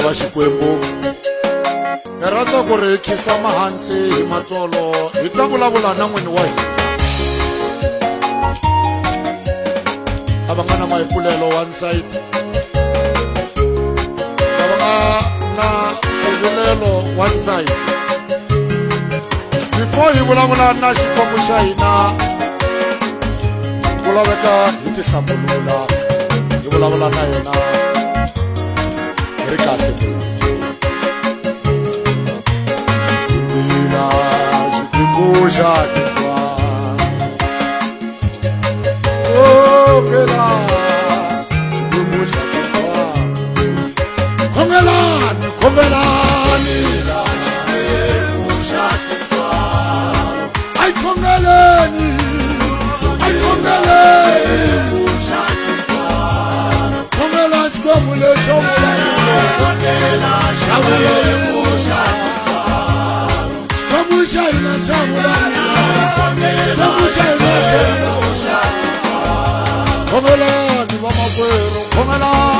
va Xikwembu ni rhandza ku ri khisa mahansi hi matsolo hi ta vulavula na n'wini wa hina a va nga na mahepulelo one side lava nga na mpfulelo one side before hi vulavula na xikwembu xa hina ku laveka hi ti hlamulula hi vulavula na yena hi ri kahle mina xikwembu xa titwa khongela xikwembu xa titwa khongelani khongelani xikwembu xa titwa ai khongeleni ai khongeleni xa titwa khongela xikwembu lexo khongela xikwembu xa xikwembu xa hina xa xikwembu xa hina xa khongelani vamakwerhu khongelani